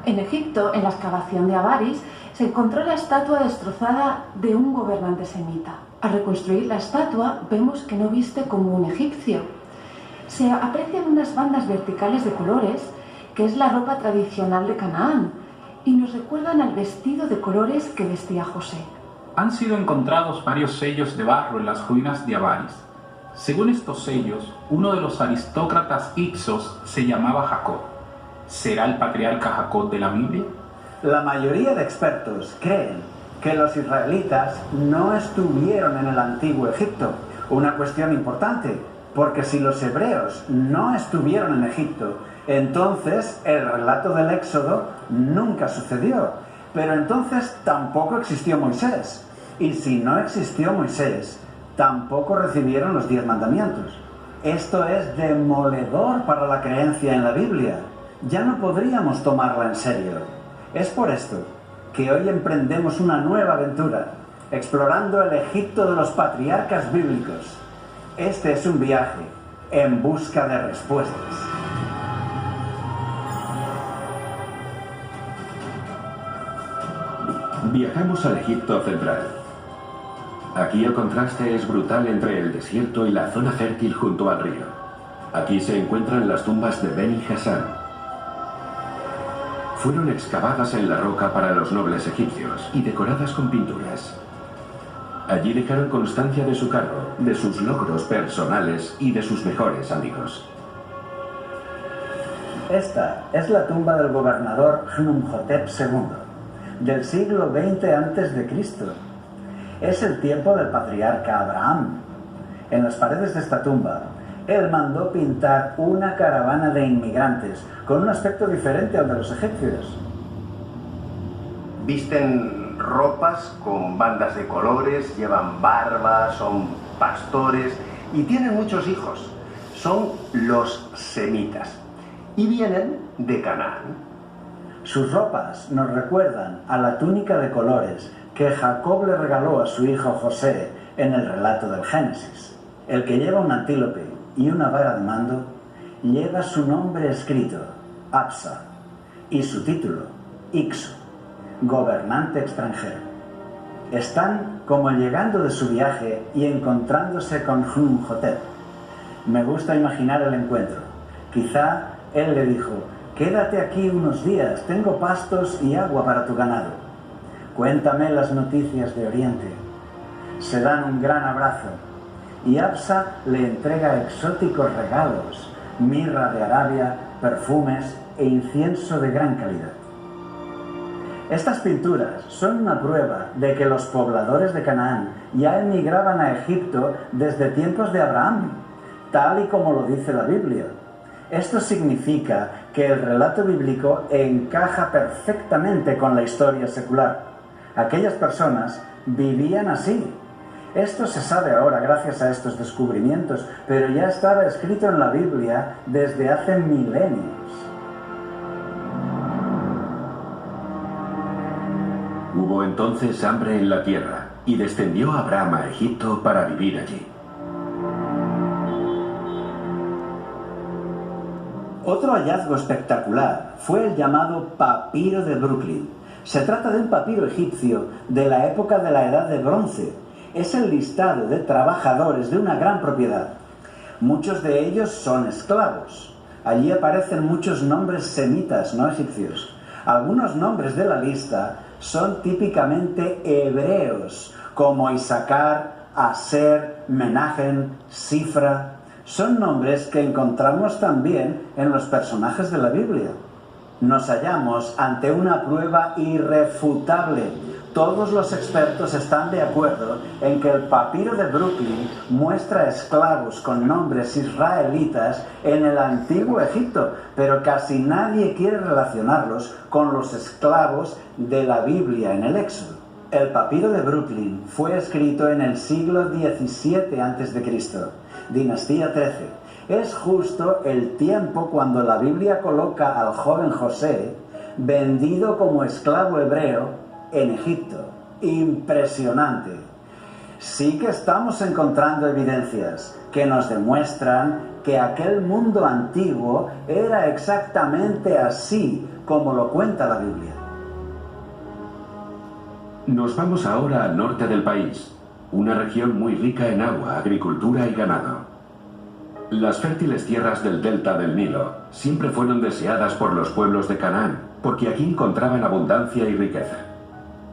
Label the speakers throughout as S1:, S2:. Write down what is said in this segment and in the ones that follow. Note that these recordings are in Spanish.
S1: En Egipto, en la excavación de Avaris, se encontró la estatua destrozada de un gobernante semita. Al reconstruir la estatua, vemos que no viste como un egipcio. Se aprecian unas bandas verticales de colores, que es la ropa tradicional de Canaán, y nos recuerdan al vestido de colores que vestía José.
S2: Han sido encontrados varios sellos de barro en las ruinas de Avaris. Según estos sellos, uno de los aristócratas Hicsos se llamaba Jacob. ¿Será el patriarca Jacob de la Biblia?
S3: La mayoría de expertos creen que los israelitas no estuvieron en el antiguo Egipto. Una cuestión importante, porque si los hebreos no estuvieron en Egipto, entonces el relato del Éxodo nunca sucedió. Pero entonces tampoco existió Moisés. Y si no existió Moisés, tampoco recibieron los 10 mandamientos. Esto es demoledor para la creencia en la Biblia. Ya no podríamos tomarla en serio. Es por esto que hoy emprendemos una nueva aventura, explorando el Egipto de los patriarcas bíblicos. Este es un viaje en busca de respuestas.
S4: Viajamos al Egipto central. Aquí el contraste es brutal entre el desierto y la zona fértil junto al río. Aquí se encuentran las tumbas de Beni Hasan. Fueron excavadas en la roca para los nobles egipcios y decoradas con pinturas. Allí dejaron constancia de su cargo, de sus logros personales y de sus mejores amigos.
S3: Esta es la tumba del gobernador Amenhotep II, del siglo XX a.C. Es el tiempo del patriarca Abraham. En las paredes de esta tumba, él mandó pintar una caravana de inmigrantes con un aspecto diferente al de los egipcios.
S5: Visten ropas con bandas de colores, llevan barba, son pastores y tienen muchos hijos. Son los semitas y vienen de Canaán.
S3: Sus ropas nos recuerdan a la túnica de colores que Jacob le regaló a su hijo José en el relato del Génesis. El que lleva un antílope y una vara de mando lleva su nombre escrito, Absa, y su título, Ixo, gobernante extranjero. Están como llegando de su viaje y encontrándose con Amenhotep. Me gusta imaginar el encuentro. Quizá él le dijo: quédate aquí unos días, tengo pastos y agua para tu ganado. Cuéntame las noticias de Oriente. Se dan un gran abrazo y Absa le entrega exóticos regalos, mirra de Arabia, perfumes e incienso de gran calidad. Estas pinturas son una prueba de que los pobladores de Canaán ya emigraban a Egipto desde tiempos de Abraham, tal y como lo dice la Biblia. Esto significa que el relato bíblico encaja perfectamente con la historia secular. Aquellas personas vivían así. Esto se sabe ahora gracias a estos descubrimientos, pero ya estaba escrito en la Biblia desde hace milenios.
S4: Hubo entonces hambre en la tierra, y descendió Abraham a Egipto para vivir allí.
S3: Otro hallazgo espectacular fue el llamado papiro de Brooklyn. Se trata de un papiro egipcio de la época de la Edad de Bronce. Es el listado de trabajadores de una gran propiedad. Muchos de ellos son esclavos. Allí aparecen muchos nombres semitas, no egipcios. Algunos nombres de la lista son típicamente hebreos, como Isaacar, Aser, Menahem, Sifra. Son nombres que encontramos también en los personajes de la Biblia. Nos hallamos ante una prueba irrefutable. Todos los expertos están de acuerdo en que el papiro de Brooklyn muestra esclavos con nombres israelitas en el antiguo Egipto, pero casi nadie quiere relacionarlos con los esclavos de la Biblia en el Éxodo. El papiro de Brooklyn fue escrito en el siglo XVII a.C., dinastía XIII. Es justo el tiempo cuando la Biblia coloca al joven José vendido como esclavo hebreo en Egipto. Impresionante. Sí que estamos encontrando evidencias que nos demuestran que aquel mundo antiguo era exactamente así como lo cuenta la Biblia.
S4: Nos vamos ahora al norte del país, una región muy rica en agua, agricultura y ganado. Las fértiles tierras del delta del Nilo siempre fueron deseadas por los pueblos de Canaán, porque aquí encontraban abundancia y riqueza.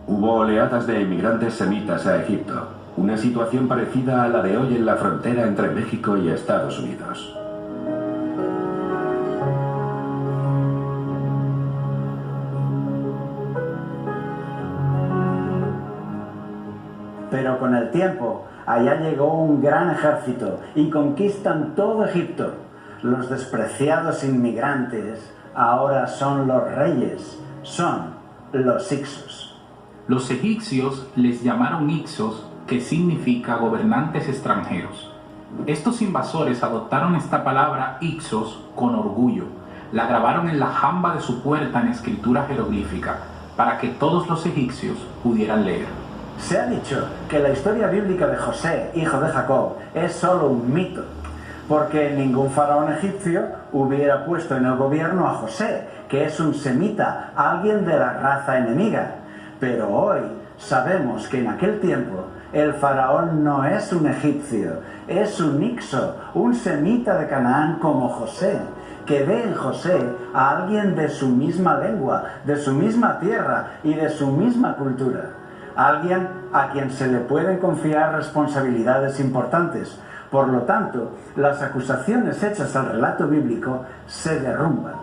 S4: Hubo oleadas de emigrantes semitas a Egipto, una situación parecida a la de hoy en la frontera entre México y Estados Unidos.
S3: Pero con el tiempo, allá llegó un gran ejército y conquistan todo Egipto. Los despreciados inmigrantes ahora son los reyes, son los Hicsos.
S2: Los egipcios les llamaron Hicsos, que significa gobernantes extranjeros. Estos invasores adoptaron esta palabra Hicsos con orgullo. La grabaron en la jamba de su puerta en escritura jeroglífica, para que todos los egipcios pudieran leer.
S3: Se ha dicho que la historia bíblica de José, hijo de Jacob, es solo un mito, porque ningún faraón egipcio hubiera puesto en el gobierno a José, que es un semita, alguien de la raza enemiga. Pero hoy sabemos que en aquel tiempo el faraón no es un egipcio, es un Hicso, un semita de Canaán como José, que ve en José a alguien de su misma lengua, de su misma tierra y de su misma cultura. Alguien a quien se le pueden confiar responsabilidades importantes. Por lo tanto, las acusaciones hechas al relato bíblico se derrumban.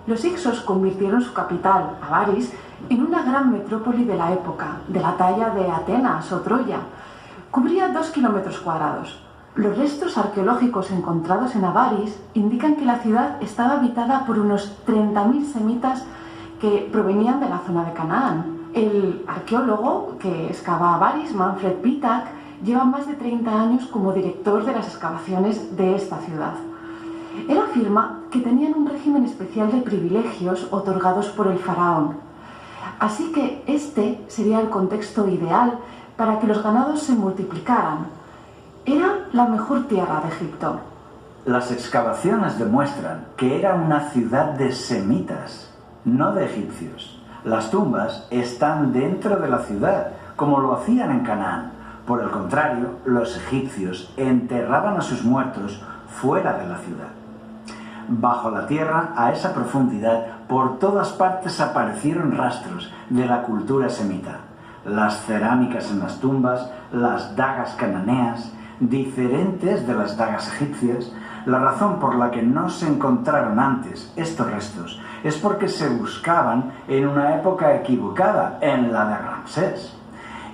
S1: Los Hicsos convirtieron su capital, Avaris, en una gran metrópoli de la época, de la talla de Atenas o Troya. Cubría 2 kilómetros cuadrados. Los restos arqueológicos encontrados en Avaris indican que la ciudad estaba habitada por unos 30.000 semitas que provenían de la zona de Canaán. El arqueólogo que excava Avaris, Manfred Pitak, lleva más de 30 años como director de las excavaciones de esta ciudad. Él afirma que tenían un régimen especial de privilegios otorgados por el faraón. Así que este sería el contexto ideal para que los ganados se multiplicaran. Era la mejor tierra de Egipto.
S3: Las excavaciones demuestran que era una ciudad de semitas, no de egipcios. Las tumbas están dentro de la ciudad, como lo hacían en Canaán. Por el contrario, los egipcios enterraban a sus muertos fuera de la ciudad. Bajo la tierra, a esa profundidad, por todas partes aparecieron rastros de la cultura semita. Las cerámicas en las tumbas, las dagas cananeas, diferentes de las dagas egipcias. La razón por la que no se encontraron antes estos restos es porque se buscaban en una época equivocada, en la de Ramsés.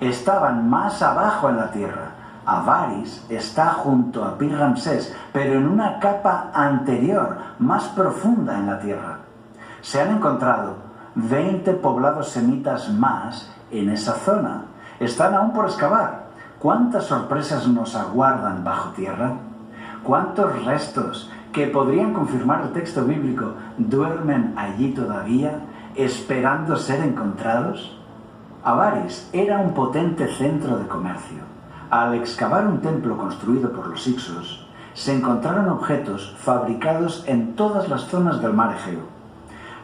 S3: Estaban más abajo en la tierra. Avaris está junto a Pi-Ramsés, pero en una capa anterior, más profunda en la tierra. Se han encontrado 20 poblados semitas más en esa zona. Están aún por excavar. ¿Cuántas sorpresas nos aguardan bajo tierra? ¿Cuántos restos que podrían confirmar el texto bíblico duermen allí todavía, esperando ser encontrados? Avaris era un potente centro de comercio. Al excavar un templo construido por los Hicsos, se encontraron objetos fabricados en todas las zonas del mar Egeo.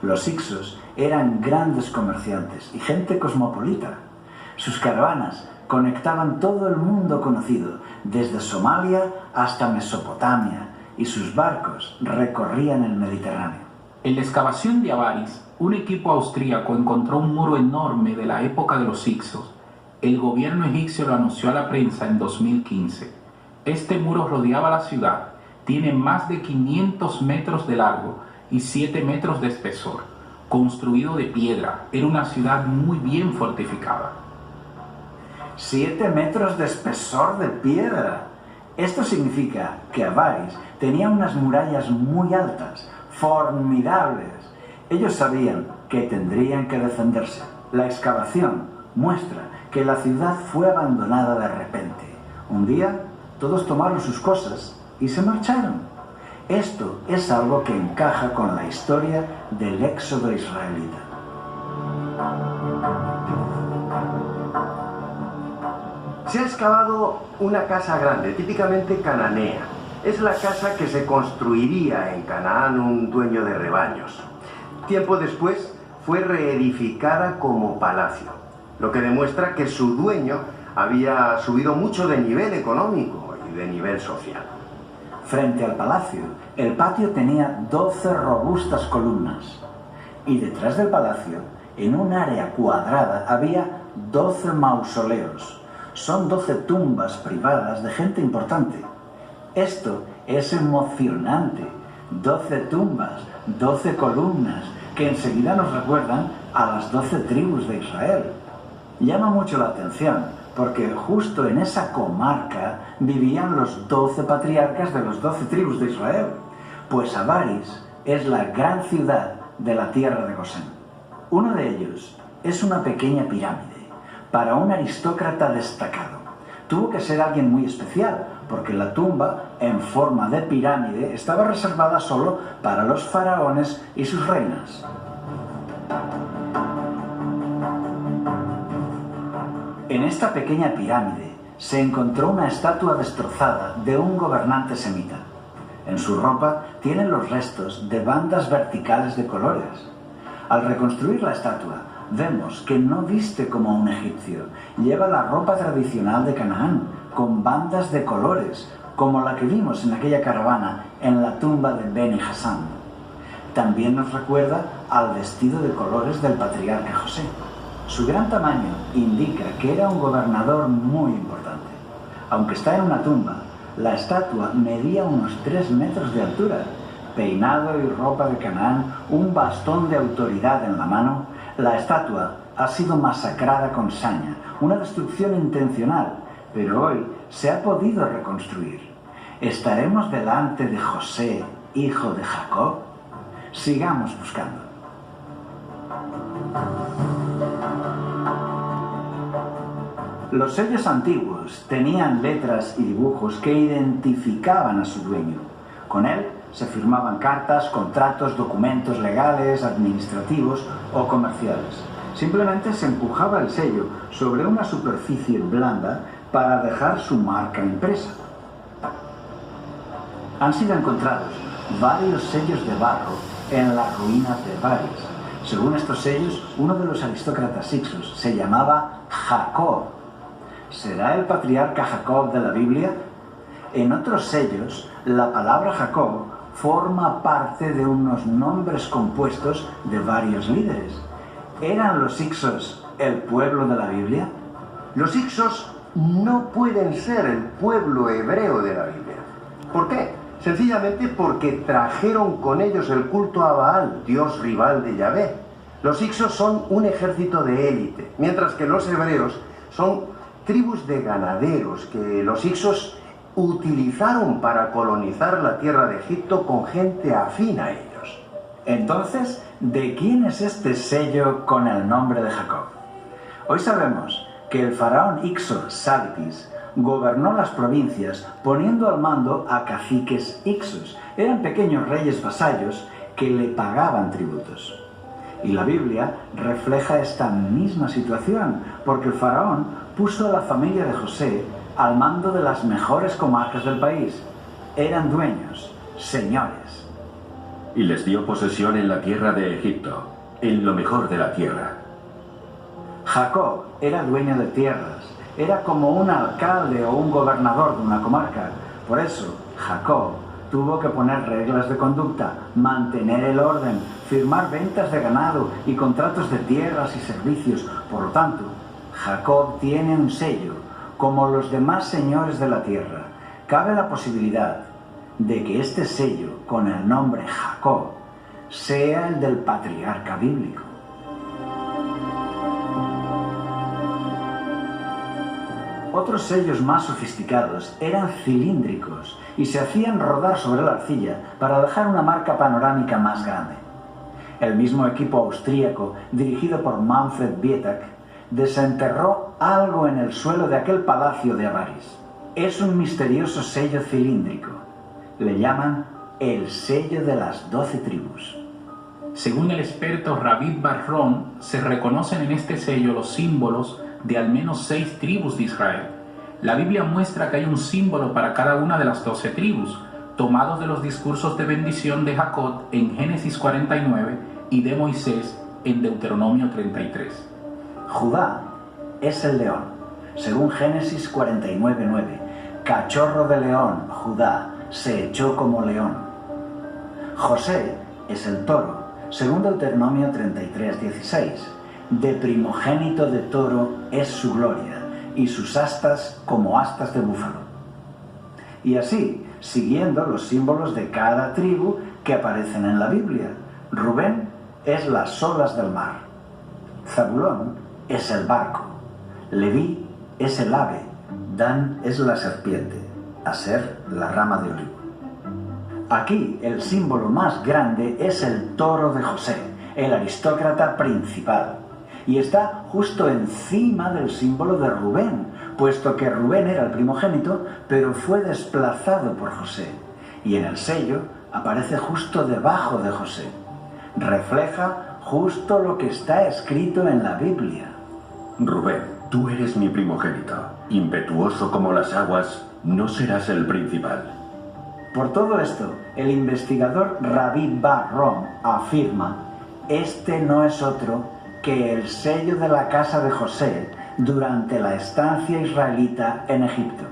S3: Los Hicsos eran grandes comerciantes y gente cosmopolita. Sus caravanas conectaban todo el mundo conocido, desde Somalia hasta Mesopotamia, y sus barcos recorrían el Mediterráneo.
S2: En la excavación de Avaris, un equipo austríaco encontró un muro enorme de la época de los Hicsos. El gobierno egipcio lo anunció a la prensa en 2015. Este muro rodeaba la ciudad, tiene más de 500 metros de largo y 7 metros de espesor. Construido de piedra, era una ciudad muy bien fortificada.
S3: 7 metros de espesor de piedra. Esto significa que Avaris tenía unas murallas muy altas, formidables. Ellos sabían que tendrían que defenderse. La excavación muestra que la ciudad fue abandonada de repente. Un día, todos tomaron sus cosas y se marcharon. Esto es algo que encaja con la historia del éxodo israelita.
S5: Se ha excavado una casa grande, típicamente cananea. Es la casa que se construiría en Canaán un dueño de rebaños. Tiempo después fue reedificada como palacio, lo que demuestra que su dueño había subido mucho de nivel económico y de nivel social.
S3: Frente al palacio, el patio tenía 12 robustas columnas y detrás del palacio, en un área cuadrada, había 12 mausoleos. Son 12 tumbas privadas de gente importante. Esto es emocionante. 12 tumbas, 12 columnas, que enseguida nos recuerdan a las 12 tribus de Israel. Llama mucho la atención, porque justo en esa comarca vivían los 12 patriarcas de las 12 tribus de Israel, pues Avaris es la gran ciudad de la tierra de Gosén. Uno de ellos es una pequeña pirámide para un aristócrata destacado. Tuvo que ser alguien muy especial, porque la tumba en forma de pirámide estaba reservada solo para los faraones y sus reinas. En esta pequeña pirámide se encontró una estatua destrozada de un gobernante semita. En su ropa tienen los restos de bandas verticales de colores. Al reconstruir la estatua, vemos que no viste como un egipcio. Lleva la ropa tradicional de Canaán, con bandas de colores, como la que vimos en aquella caravana en la tumba de Beni Hassán. También nos recuerda al vestido de colores del patriarca José. Su gran tamaño indica que era un gobernador muy importante. Aunque está en una tumba, la estatua medía unos 3 metros de altura. Peinado y ropa de Canaán, un bastón de autoridad en la mano, la estatua ha sido masacrada con saña, una destrucción intencional, pero hoy se ha podido reconstruir. ¿Estaremos delante de José, hijo de Jacob? Sigamos buscando. Los sellos antiguos tenían letras y dibujos que identificaban a su dueño. Con él se firmaban cartas, contratos, documentos legales, administrativos o comerciales. Simplemente se empujaba el sello sobre una superficie blanda para dejar su marca impresa. Han sido encontrados varios sellos de barro en las ruinas de Avaris. Según estos sellos, uno de los aristócratas hicsos se llamaba Jacob. ¿Será el patriarca Jacob de la Biblia? En otros sellos, la palabra Jacob forma parte de unos nombres compuestos de varios líderes. ¿Eran los hicsos el pueblo de la Biblia?
S5: Los hicsos no pueden ser el pueblo hebreo de la Biblia. ¿Por qué? Sencillamente porque trajeron con ellos el culto a Baal, dios rival de Yahvé. Los hicsos son un ejército de élite, mientras que los hebreos son tribus de ganaderos que los hicsos utilizaron para colonizar la tierra de Egipto con gente afín a ellos.
S3: Entonces, ¿de quién es este sello con el nombre de Jacob? Hoy sabemos que el faraón hicso Sálitis gobernó las provincias poniendo al mando a caciques hicsos. Eran pequeños reyes vasallos que le pagaban tributos. Y la Biblia refleja esta misma situación, porque el faraón puso a la familia de José al mando de las mejores comarcas del país. Eran dueños, señores.
S4: Y les dio posesión en la tierra de Egipto, en lo mejor de la tierra.
S3: Jacob era dueño de tierras, era como un alcalde o un gobernador de una comarca. Por eso, Jacob tuvo que poner reglas de conducta, mantener el orden, firmar ventas de ganado y contratos de tierras y servicios. Por lo tanto, Jacob tiene un sello, como los demás señores de la tierra. Cabe la posibilidad de que este sello, con el nombre Jacob, sea el del patriarca bíblico. Otros sellos más sofisticados eran cilíndricos y se hacían rodar sobre la arcilla para dejar una marca panorámica más grande. El mismo equipo austríaco, dirigido por Manfred Bietak, desenterró algo en el suelo de aquel palacio de Avaris. Es un misterioso sello cilíndrico. Le llaman el sello de las 12 tribus.
S2: Según el experto Ravid Barron, se reconocen en este sello los símbolos de al menos 6 tribus de Israel. La Biblia muestra que hay un símbolo para cada una de las 12 tribus, tomados de los discursos de bendición de Jacob en Génesis 49 y de Moisés en Deuteronomio 33.
S3: Judá es el león, según Génesis 49:9. Cachorro de león, Judá, se echó como león. José es el toro, según Deuteronomio 33:16. De primogénito de toro es su gloria, y sus astas como astas de búfalo. Y así, siguiendo los símbolos de cada tribu que aparecen en la Biblia. Rubén es las olas del mar. Zabulón es el barco. Leví es el ave. Dan es la serpiente. Aser, la rama de olivo. Aquí el símbolo más grande es el toro de José, el aristócrata principal. Y está justo encima del símbolo de Rubén, puesto que Rubén era el primogénito, pero fue desplazado por José. Y en el sello aparece justo debajo de José. Refleja justo lo que está escrito en la Biblia.
S4: Rubén, tú eres mi primogénito. Impetuoso como las aguas, no serás el principal.
S3: Por todo esto, el investigador Rabbi Bar-Ron afirma: este no es otro que el sello de la casa de José durante la estancia israelita en Egipto.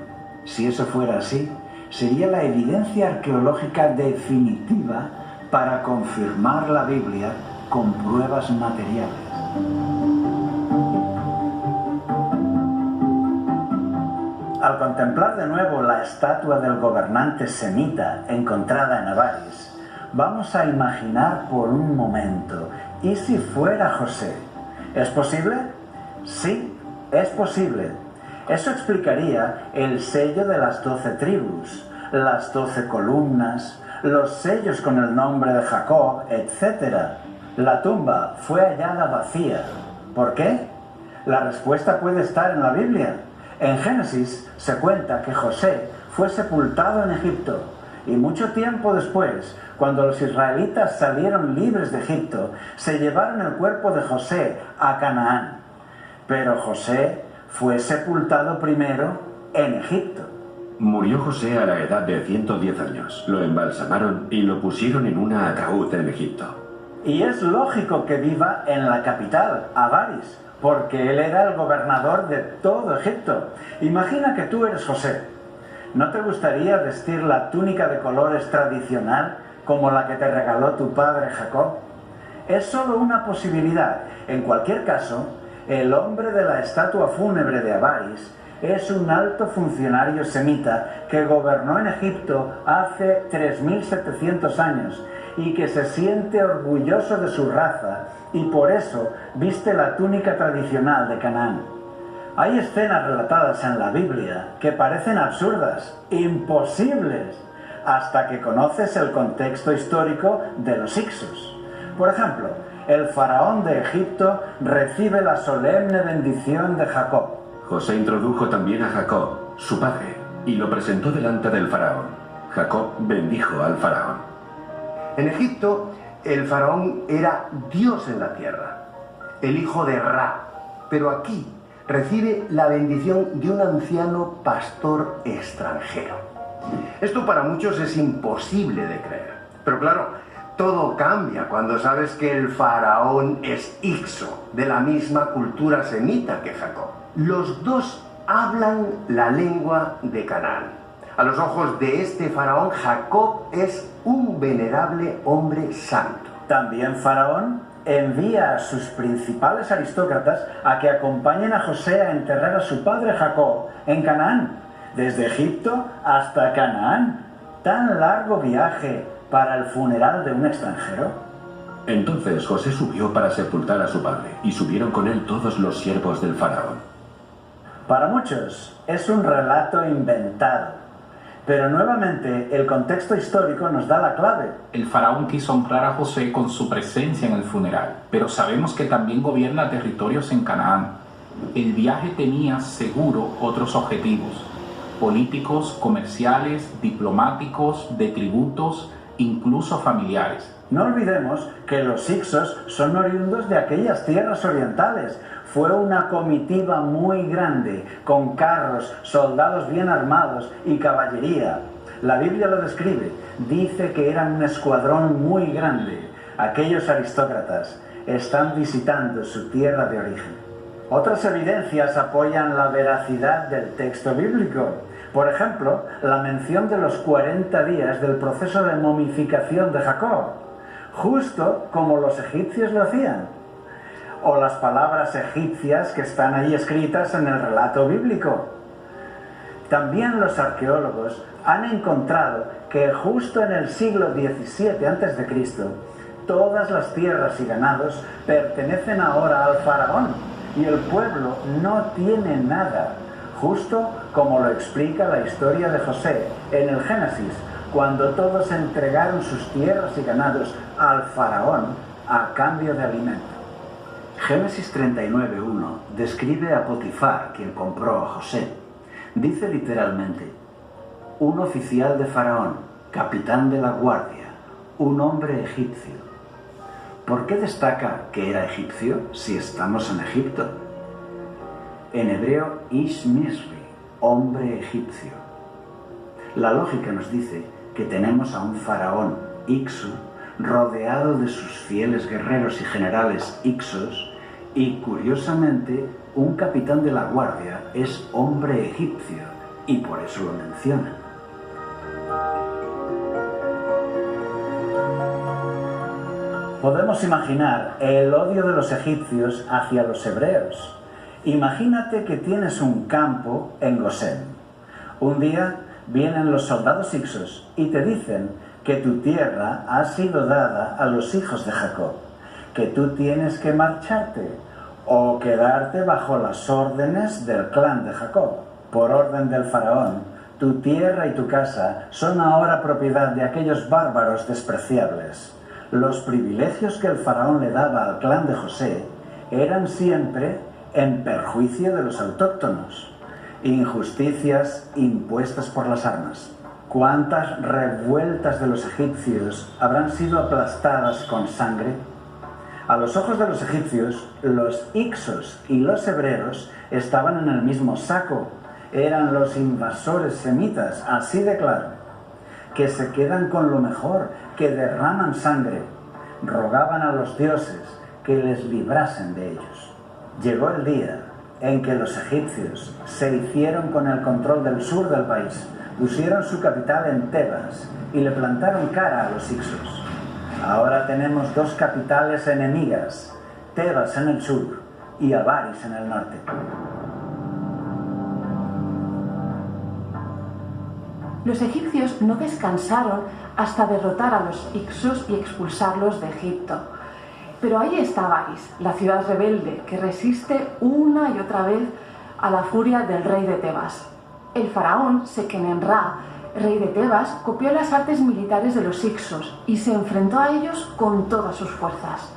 S3: Si eso fuera así, sería la evidencia arqueológica definitiva para confirmar la Biblia con pruebas materiales. Al contemplar de nuevo la estatua del gobernante semita encontrada en Avaris, vamos a imaginar por un momento: ¿y si fuera José? ¿Es posible? Sí, es posible. Eso explicaría el sello de las 12 tribus, las 12 columnas, los sellos con el nombre de Jacob, etc. La tumba fue hallada vacía. ¿Por qué? La respuesta puede estar en la Biblia. En Génesis se cuenta que José fue sepultado en Egipto, y mucho tiempo después, cuando los israelitas salieron libres de Egipto, se llevaron el cuerpo de José a Canaán. Pero José fue sepultado primero en Egipto.
S4: Murió José a la edad de 110 años. Lo embalsamaron y lo pusieron en un ataúd en Egipto.
S3: Y es lógico que viva en la capital, Avaris, porque él era el gobernador de todo Egipto. Imagina que tú eres José. ¿No te gustaría vestir la túnica de colores tradicional como la que te regaló tu padre Jacob? Es solo una posibilidad. En cualquier caso, el hombre de la estatua fúnebre de Avaris es un alto funcionario semita que gobernó en Egipto hace 3.700 años y que se siente orgulloso de su raza y por eso viste la túnica tradicional de Canaán. Hay escenas relatadas en la Biblia que parecen absurdas, imposibles, hasta que conoces el contexto histórico de los Hicsos. Por ejemplo, el faraón de Egipto recibe la solemne bendición de Jacob.
S4: José introdujo también a Jacob, su padre, y lo presentó delante del faraón. Jacob bendijo al faraón.
S5: En Egipto, el faraón era Dios en la tierra, el hijo de Ra, pero aquí recibe la bendición de un anciano pastor extranjero. Esto para muchos es imposible de creer, pero claro, todo cambia cuando sabes que el faraón es Hicso, de la misma cultura semita que Jacob. Los dos hablan la lengua de Canaán. A los ojos de este faraón, Jacob es un venerable hombre santo.
S3: También Faraón envía a sus principales aristócratas a que acompañen a José a enterrar a su padre Jacob en Canaán, desde Egipto hasta Canaán. ¿Tan largo viaje para el funeral de un extranjero?
S4: Entonces José subió para sepultar a su padre, y subieron con él todos los siervos del faraón.
S3: Para muchos es un relato inventado, pero nuevamente el contexto histórico nos da la clave.
S2: El faraón quiso honrar a José con su presencia en el funeral, pero sabemos que también gobierna territorios en Canaán. El viaje tenía seguro otros objetivos: políticos, comerciales, diplomáticos, de tributos, incluso familiares.
S3: No olvidemos que los Hicsos son oriundos de aquellas tierras orientales. Fue una comitiva muy grande, con carros, soldados bien armados y caballería. La Biblia lo describe, dice que eran un escuadrón muy grande. Aquellos aristócratas están visitando su tierra de origen. Otras evidencias apoyan la veracidad del texto bíblico. Por ejemplo, la mención de los 40 días del proceso de momificación de Jacob, justo como los egipcios lo hacían. O las palabras egipcias que están ahí escritas en el relato bíblico. También los arqueólogos han encontrado que justo en el siglo XVII a.C., todas las tierras y ganados pertenecen ahora al faraón y el pueblo no tiene nada, justo como lo explica la historia de José en el Génesis, cuando todos entregaron sus tierras y ganados al faraón a cambio de alimento. Génesis 39:1 describe a Potifar, quien compró a José. Dice literalmente: un oficial de faraón, capitán de la guardia, un hombre egipcio. ¿Por qué destaca que era egipcio si estamos en Egipto? En hebreo, Ish Misri, hombre egipcio. La lógica nos dice que tenemos a un faraón, Ixu, rodeado de sus fieles guerreros y generales Ixos, y curiosamente, un capitán de la guardia es hombre egipcio, y por eso lo menciona. Podemos imaginar el odio de los egipcios hacia los hebreos. Imagínate que tienes un campo en Gosén. Un día vienen los soldados Ixos y te dicen que tu tierra ha sido dada a los hijos de Jacob, que tú tienes que marcharte o quedarte bajo las órdenes del clan de Jacob. Por orden del faraón, tu tierra y tu casa son ahora propiedad de aquellos bárbaros despreciables. Los privilegios que el faraón le daba al clan de José eran siempre en perjuicio de los autóctonos. Injusticias impuestas por las armas. ¿Cuántas revueltas de los egipcios habrán sido aplastadas con sangre? A los ojos de los egipcios, los Ixos y los hebreos estaban en el mismo saco. Eran los invasores semitas, así de claro, que se quedan con lo mejor, que derraman sangre. Rogaban a los dioses que les librasen de ellos. Llegó el día en que los egipcios se hicieron con el control del sur del país, pusieron su capital en Tebas y le plantaron cara a los Ixos. Ahora tenemos dos capitales enemigas, Tebas en el sur y Avaris en el norte.
S1: Los egipcios no descansaron hasta derrotar a los Ixos y expulsarlos de Egipto. Pero ahí está Avaris, la ciudad rebelde, que resiste una y otra vez a la furia del rey de Tebas. El faraón Sequenenra, rey de Tebas, copió las artes militares de los Ixos y se enfrentó a ellos con todas sus fuerzas.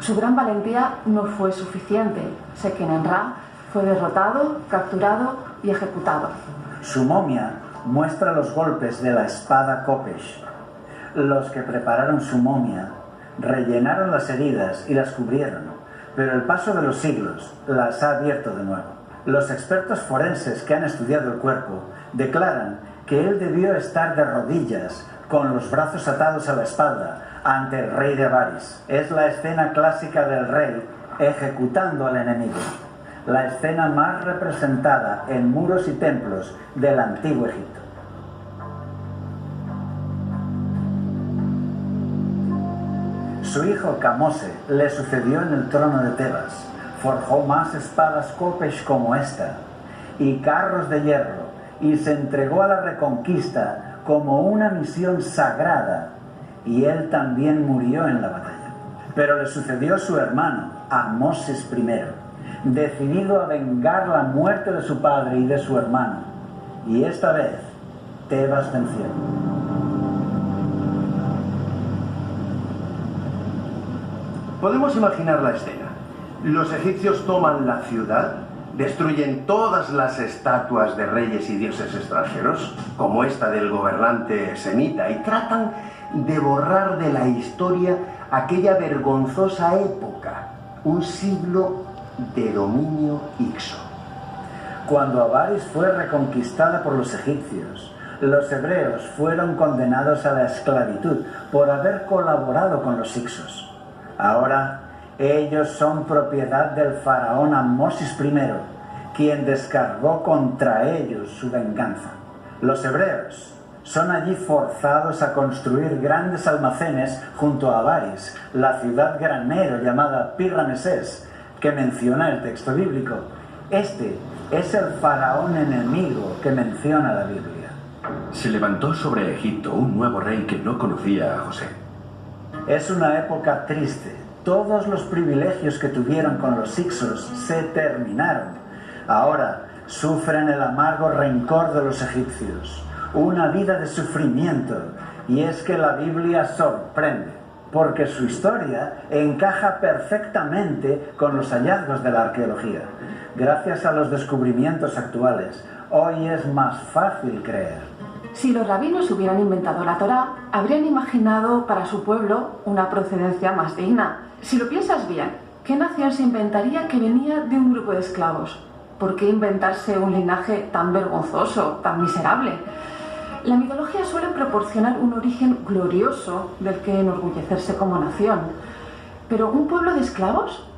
S1: Su gran valentía no fue suficiente. Sequenenra fue derrotado, capturado y ejecutado.
S3: Su momia muestra los golpes de la espada Kopesh. Los que prepararon su momia rellenaron las heridas y las cubrieron, pero el paso de los siglos las ha abierto de nuevo. Los expertos forenses que han estudiado el cuerpo declaran que él debió estar de rodillas, con los brazos atados a la espalda, ante el rey de Avaris. Es la escena clásica del rey ejecutando al enemigo, la escena más representada en muros y templos del antiguo Egipto. Su hijo Kamose le sucedió en el trono de Tebas. Forjó más espadas Kopesh como esta y carros de hierro, y se entregó a la reconquista como una misión sagrada, y él también murió en la batalla. Pero le sucedió su hermano, Ahmosis I, decidido a vengar la muerte de su padre y de su hermano, y esta vez Tebas venció.
S5: Podemos imaginar la escena. Los egipcios toman la ciudad, destruyen todas las estatuas de reyes y dioses extranjeros, como esta del gobernante semita, y tratan de borrar de la historia aquella vergonzosa época, un siglo de dominio Ixo.
S3: Cuando Avaris fue reconquistada por los egipcios, los hebreos fueron condenados a la esclavitud por haber colaborado con los Ixos. Ahora, Ellos son propiedad del faraón Ammosis I, quien descargó contra ellos su venganza. Los hebreos son allí forzados a construir grandes almacenes junto a Avaris, la ciudad granero llamada Pi-Ramesés, que menciona el texto bíblico. Este es el faraón enemigo que menciona la Biblia.
S4: Se levantó sobre Egipto un nuevo rey que no conocía a José.
S3: Es una época triste. Todos los privilegios que tuvieron con los hicsos se terminaron. Ahora sufren el amargo rencor de los egipcios. Una vida de sufrimiento, y es que la Biblia sorprende, porque su historia encaja perfectamente con los hallazgos de la arqueología. Gracias a los descubrimientos actuales, hoy es más fácil creer.
S1: Si los rabinos hubieran inventado la Torá, habrían imaginado para su pueblo una procedencia más digna. Si lo piensas bien, ¿qué nación se inventaría que venía de un grupo de esclavos? ¿Por qué inventarse un linaje tan vergonzoso, tan miserable? La mitología suele proporcionar un origen glorioso del que enorgullecerse como nación. ¿Pero un pueblo de esclavos?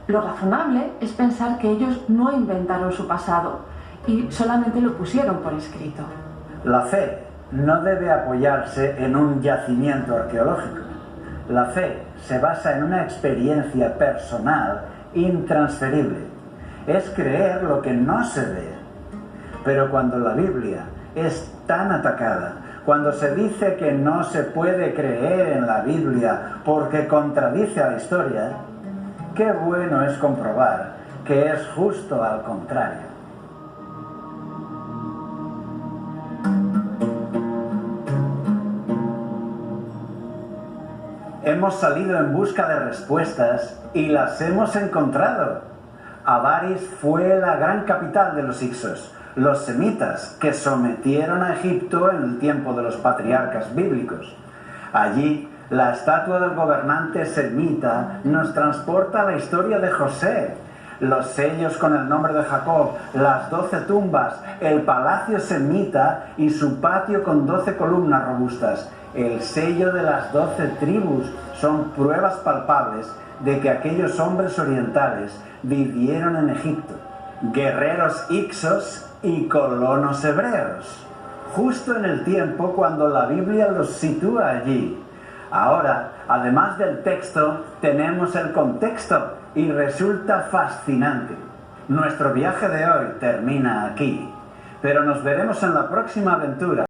S1: Lo razonable es pensar que ellos no inventaron su pasado y solamente lo pusieron por escrito.
S3: La fe no debe apoyarse en un yacimiento arqueológico. La fe se basa en una experiencia personal intransferible. Es creer lo que no se ve. Pero cuando la Biblia es tan atacada, cuando se dice que no se puede creer en la Biblia porque contradice a la historia, qué bueno es comprobar que es justo al contrario. Hemos salido en busca de respuestas y las hemos encontrado. Avaris fue la gran capital de los hicsos, los semitas que sometieron a Egipto en el tiempo de los patriarcas bíblicos. Allí, la estatua del gobernante semita nos transporta a la historia de José, los sellos con el nombre de Jacob, las 12 tumbas, el palacio semita y su patio con 12 columnas robustas. El sello de las 12 tribus son pruebas palpables de que aquellos hombres orientales vivieron en Egipto, guerreros hicsos y colonos hebreos, justo en el tiempo cuando la Biblia los sitúa allí. Ahora, además del texto, tenemos el contexto y resulta fascinante. Nuestro viaje de hoy termina aquí, pero nos veremos en la próxima aventura.